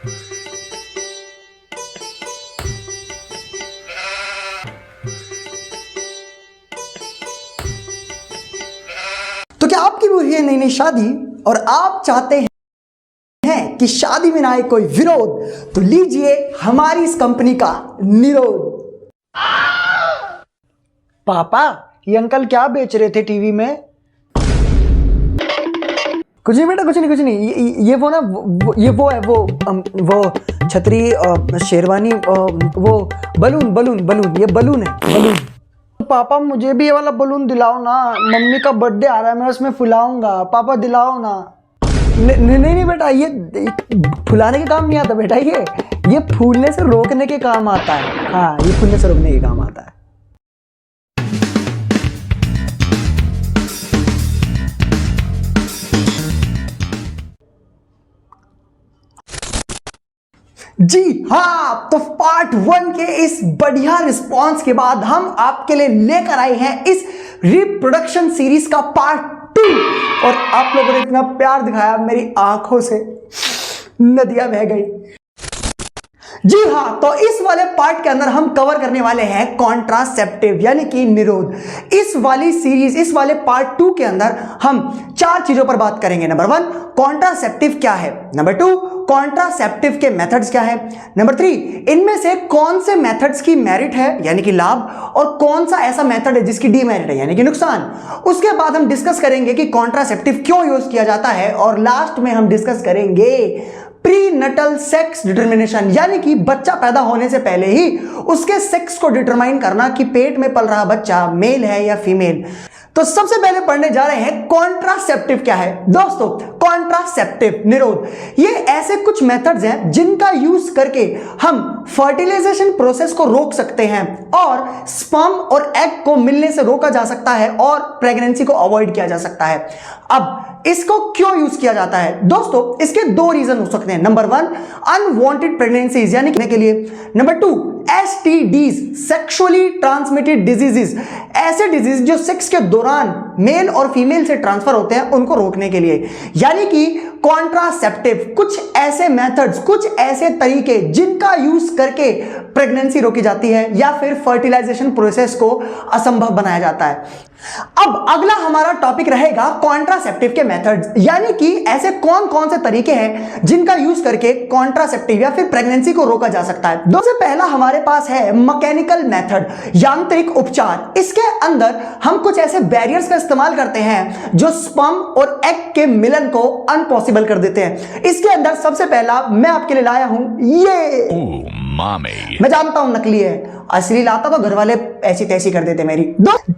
तो क्या आपकी भी हुई है नई नई शादी और आप चाहते हैं कि शादी में ना आए कोई विरोध, तो लीजिए हमारी इस कंपनी का निरोध। पापा, ये अंकल क्या बेच रहे थे टीवी में? कुछ नहीं बेटा, कुछ नहीं। ये वो ना ये वो है वो छतरी, शेरवानी, वो बलून, ये बलून है, बलून। पापा मुझे भी ये वाला बलून दिलाओ ना, मम्मी का बर्थडे आ रहा है, मैं उसमें फुलाऊंगा। पापा दिलाओ ना। नहीं बेटा, ये फुलाने के काम नहीं आता बेटा, ये फूलने से रोकने के काम आता है। हाँ, ये फूलने से रोकने के काम आता है। जी हाँ, तो पार्ट 1 के इस बढ़िया रिस्पांस के बाद हम आपके लिए लेकर आए हैं इस रिप्रोडक्शन सीरीज का पार्ट 2। और आप लोगों ने इतना प्यार दिखाया, मेरी आंखों से नदियां बह गई। जी हाँ, तो इस वाले पार्ट के अंदर हम कवर करने वाले हैं कॉन्ट्रासेप्टिव यानी कि निरोध। इस वाली सीरीज, इस वाले पार्ट 2 के अंदर हम 4 चीजों पर बात करेंगे। नंबर 1, कॉन्ट्रासेप्टिव क्या है। नंबर 2, कॉन्ट्रासेप्टिव के मेथड्स क्या है। नंबर 3, इनमें से कौन से मेथड्स की मेरिट है यानी कि लाभ, और कौन सा ऐसा मेथड है जिसकी डीमेरिट है यानी कि नुकसान। उसके बाद हम डिस्कस करेंगे कि कॉन्ट्रासेप्टिव क्यों यूज किया जाता है, और लास्ट में हम डिस्कस करेंगे प्रीनटल सेक्स डिटर्मिनेशन यानी कि बच्चा पैदा होने से पहले ही उसके सेक्स को डिटरमाइन करना कि पेट में पल रहा बच्चा मेल है या फीमेल। तो सबसे पहले पढ़ने जा रहे हैं कॉन्ट्रासेप्टिव क्या है। दोस्तों, कॉन्ट्रासेप्टिव निरोध ये ऐसे कुछ मेथड्स हैं जिनका यूज करके हम फर्टिलाइजेशन प्रोसेस को रोक सकते हैं और स्पर्म और एग को मिलने से रोका जा सकता है और प्रेगनेंसी को अवॉइड किया जा सकता है। अब इसको क्यों यूज किया जाता है दोस्तों, इसके 2 रीजन हो सकते हैं। नंबर 1, अनवांटेड प्रेगनेंसीज यानी के लिए। Number 2, STDs, sexually transmitted diseases, ऐसे डिजीज जो सेक्स के दौरान मेल और फीमेल से ट्रांसफर होते हैं, उनको रोकने के लिए। यानी कि कॉन्ट्रासेप्टिव कुछ ऐसे मेथड्स, कुछ ऐसे तरीके जिनका यूज करके प्रेगनेंसी रोकी जाती है या फिर फर्टिलाइजेशन प्रोसेस को असंभव बनाया जाता है। अब अगला हमारा टॉपिक रहेगा कॉन्ट्रासेप्टिव के मेथड्स, यानी कि ऐसे कौन कौन से तरीके हैं जिनका यूज करके कॉन्ट्रासेप्टिव या फिर प्रेगनेंसी को रोका जा सकता है। सबसे पहला हमारे पास है मैकेनिकल मेथड, यांत्रिक उपचार। इसके अंदर हम कुछ ऐसे बैरियर्स का इस्तेमाल करते हैं जो स्पर्म और एग के मिलन को अनपॉसिबल कर देते हैं। इसके अंदर सबसे पहला मैं आपके लिए लाया हूं ये। मैं जानता हूं नकली है, असली लाता तो घर वाले ऐसी तैसी कर देते मेरी।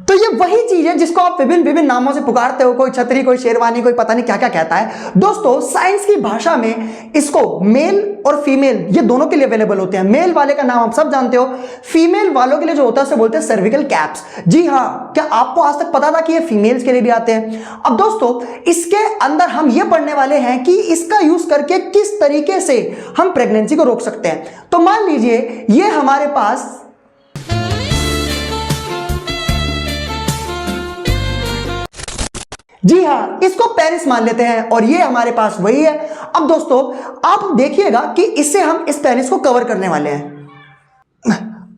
तो ये वही चीज है जिसको आप विभिन्न नामों से पुकारते हो, कोई छतरी, कोई शेरवानी, कोई पता नहीं क्या क्या कहता है। दोस्तों, साइंस की भाषा में इसको मेल और फीमेल ये दोनों के लिए अवेलेबल होते हैं। मेल वाले का नाम आप सब जानते हो, फीमेल वालों के लिए जो होता है उसे बोलते हैं सर्विकल कैप्स। जी हाँ, क्या आपको आज तक पता था कि ये फीमेल्स के लिए भी आते हैं? अब दोस्तों, इसके अंदर हम ये पढ़ने वाले हैं कि इसका यूज करके किस तरीके से हम प्रेगनेंसी को रोक सकते हैं। तो मान लीजिए ये हमारे पास जी हाँ, इसको पेनिस मान लेते हैं और ये हमारे पास वही है। अब दोस्तों, आप देखिएगा कि इससे हम इस पेनिस को कवर करने वाले हैं।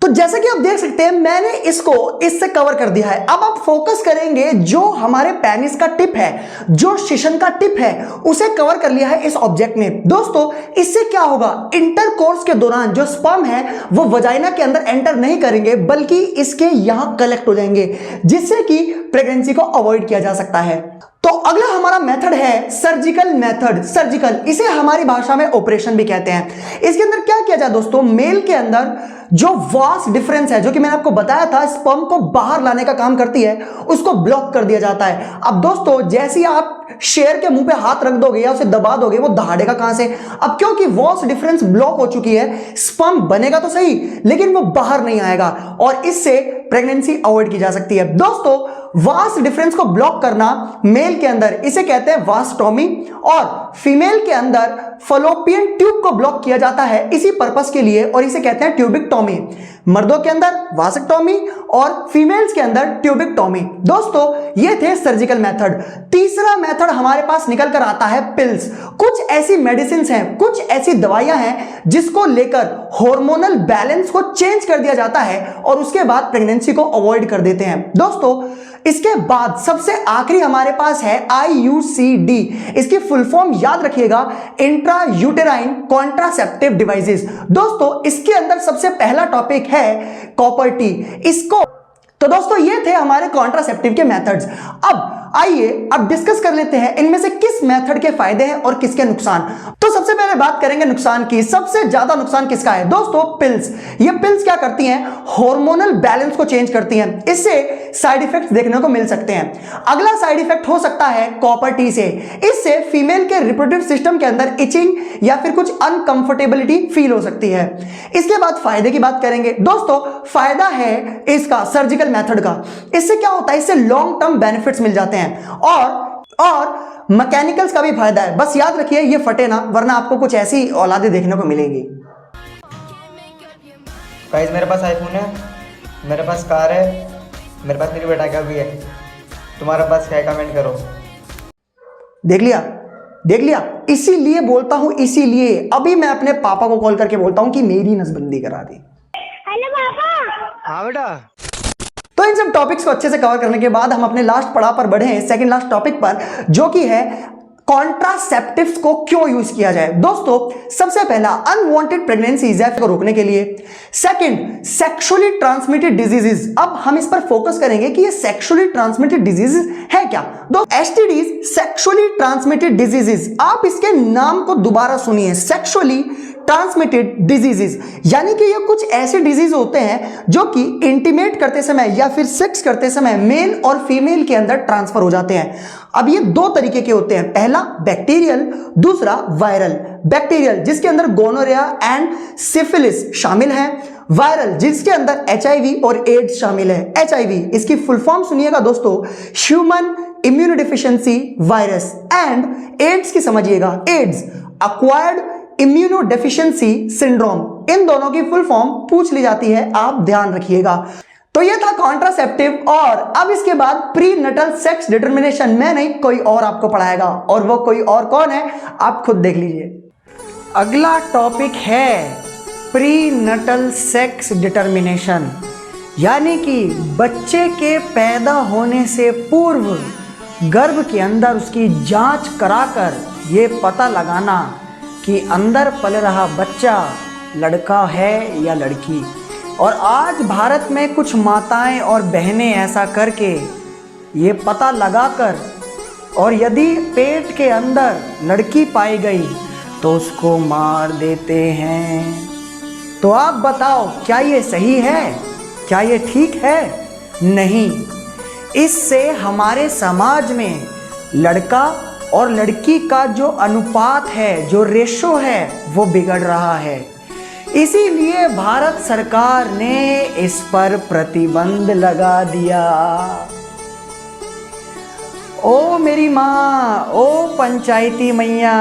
तो जैसा कि आप देख सकते हैं, मैंने इसको इससे कवर कर दिया है। अब आप फोकस करेंगे जो हमारे पेनिस का टिप है, जो शिशन का टिप है, उसे कवर कर लिया है इस ऑब्जेक्ट ने। दोस्तों, इससे क्या होगा, इंटरकोर्स के दौरान जो स्पर्म है वो वजाइना के अंदर एंटर नहीं करेंगे, बल्कि इसके यहां कलेक्ट हो जाएंगे, जिससे कि प्रेगनेंसी को अवॉइड किया जा सकता है। तो अगला हमारा मेथड है सर्जिकल मेथड। सर्जिकल, इसे हमारी भाषा में ऑपरेशन भी कहते हैं। इसके अंदर क्या किया जाए दोस्तों, मेल के अंदर जो वास डिफरेंस है, जो कि मैंने आपको बताया था स्पर्म को बाहर लाने का काम करती है, उसको ब्लॉक कर दिया जाता है। अब दोस्तों, जैसे आप शेर के मुंह पे हाथ रख दोगे या उसे दबा दोगे, वो दहाड़ेगा कहां से? अब क्योंकि वास डिफरेंस ब्लॉक हो चुकी है, स्पर्म बनेगा तो सही लेकिन वो बाहर नहीं आएगा और इससे प्रेगनेंसी अवॉइड की जा सकती है। दोस्तों, वास डिफरेंस को ब्लॉक करना मेल के अंदर इसे कहते हैं वास्टोमी, और फीमेल के अंदर फलोपियन ट्यूब को ब्लॉक किया जाता है इसी पर्पस के लिए, और इसे कहते हैं ट्यूबिक्टोमी। मर्दों के अंदर वासेक्टोमी और फीमेल्स के अंदर ट्यूबिक्टोमी। दोस्तों ये थे सर्जिकल मेथड। तीसरा मेथड हमारे पास निकल कर आता है पिल्स। कुछ ऐसी मेडिसिन हैं, कुछ ऐसी दवाइयां हैं जिसको लेकर हार्मोनल बैलेंस को चेंज कर दिया जाता है और उसके बाद प्रेगनेंसी को अवॉइड कर देते हैं। दोस्तों इसके बाद सबसे आखिरी हमारे पास है IUCD। इसकी फुल फॉर्म याद रखिएगा, इंट्रा यूटेराइन कॉन्ट्रासेप्टिव डिवाइसेस। दोस्तों इसके अंदर सबसे पहला टॉपिक है कॉपर टी। इसको तो दोस्तों ये थे हमारे कॉन्ट्रासेप्टिव के मेथड्स। अब आइए अब डिस्कस कर लेते हैं इनमें से किस मेथड के फायदे हैं और किसके नुकसान। तो सबसे पहले बात करेंगे नुकसान की। सबसे ज्यादा नुकसान किसका है दोस्तों? पिल्स। ये पिल्स क्या करती हैं? हार्मोनल बैलेंस को चेंज करती हैं। इससे साइड इफेक्ट्स देखने को मिल सकते हैं। अगला साइड इफेक्ट हो सकता है कॉपर टी से। इससे फीमेल के रिप्रोडक्टिव सिस्टम के अंदर इचिंग या फिर कुछ अनकंफर्टेबिलिटी फील हो सकती है। इसके बाद फायदे की बात करेंगे। दोस्तों फायदा है इसका सर्जिकल मेथड का। इससे क्या होता है? इससे लॉन्ग टर्म बेनिफिट्स मिल जाते हैं और मैकेनिकल्स का भी फायदा है। बस याद रखिए ये फटे ना, वरना आपको कुछ ऐसी औलादे देखने को मिलेंगी। गाइस मेरे पास आईफोन है, मेरे पास कार है, मेरे पास मेरी बेटा का भी है। तुम्हारे पास क्या है? कमेंट करो। देख लिया, देख लिया। इसीलिए बोलता हूं, इसीलिए अभी मैं अपने पापा को कॉल करके बोलता हूं कि मेरी नसबंदी करा दी। हेलो पापा। हाँ बेटा। तो इन सब टॉपिक्स को अच्छे से कवर करने के बाद हम अपने लास्ट पड़ाव पर बढ़े हैं, सेकंड लास्ट टॉपिक पर, जो कि है कॉन्ट्रासेप्टिव्स को क्यों यूज किया जाए। दोस्तों सबसे पहला अनवांटेड प्रेगनेंसीज को रोकने के लिए। Second sexually transmitted diseases. अब हम इस पर फोकस करेंगे कि ये सेक्सुअली ट्रांसमिटेड डिजीजेस है क्या। दो एसटीडीज, सेक्सुअली ट्रांसमिटेड डिजीजेस। आप इसके नाम को दोबारा सुनिए, सेक्सुअली ट्रांसमिटेड डिजीजेस, यानी कि ये कुछ ऐसे डिजीज होते हैं जो कि इंटीमेट करते समय या फिर सेक्स करते समय मेल और फीमेल के अंदर ट्रांसफर हो जाते हैं। अब ये दो तरीके के होते हैं, पहला बैक्टीरियल, दूसरा वायरल। बैक्टीरियल जिसके अंदर गोनोरिया एंड सिफिलिस शामिल है, वायरल जिसके अंदर HIV और एड्स शामिल है। HIV इसकी फुल फॉर्म सुनिएगा दोस्तों, human immunodeficiency virus. And AIDS की समझिएगा, एड्स एक्वायर्ड इम्यूनोडेफिशिएंसी सिंड्रोम। इन दोनों की फुल फॉर्म पूछ ली जाती है, आप ध्यान रखिएगा। तो ये था कॉन्ट्रासेप्टिव। और अब इसके बाद प्री नटल सेक्स डिटर्मिनेशन। मैं नहीं, कोई और आपको पढ़ाएगा, और वो कोई और कौन है आप खुद देख लीजिए। अगला टॉपिक है प्री नटल सेक्स डिटर्मिनेशन, यानी कि बच्चे के पैदा होने से पूर्व गर्भ के अंदर उसकी जांच कराकर ये पता लगाना कि अंदर पल रहा बच्चा लड़का है या लड़की। और आज भारत में कुछ माताएं और बहनें ऐसा करके ये पता लगाकर, और यदि पेट के अंदर लड़की पाई गई तो उसको मार देते हैं। तो आप बताओ क्या ये सही है? क्या ये ठीक है? नहीं। इससे हमारे समाज में लड़का और लड़की का जो अनुपात है, जो रेशो है, वो बिगड़ रहा है। इसीलिए भारत सरकार ने इस पर प्रतिबंध लगा दिया। ओ मेरी माँ, ओ पंचायती मैया,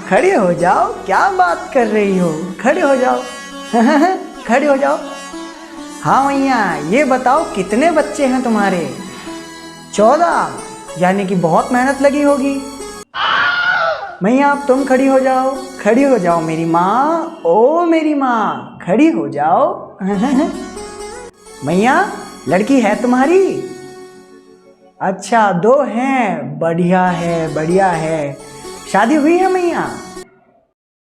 खड़े हो जाओ। क्या बात कर रही हो? खड़े हो जाओ। खड़े हो जाओ। हाँ मैया, ये बताओ कितने बच्चे हैं तुम्हारे? 14, यानी कि बहुत मेहनत लगी होगी। मैया अब तुम खड़ी हो जाओ। खड़ी हो जाओ मेरी माँ, ओ मेरी माँ, खड़ी हो जाओ। मैया लड़की है तुम्हारी? अच्छा 2 हैं, बढ़िया है, बढ़िया है। शादी हुई है मैया?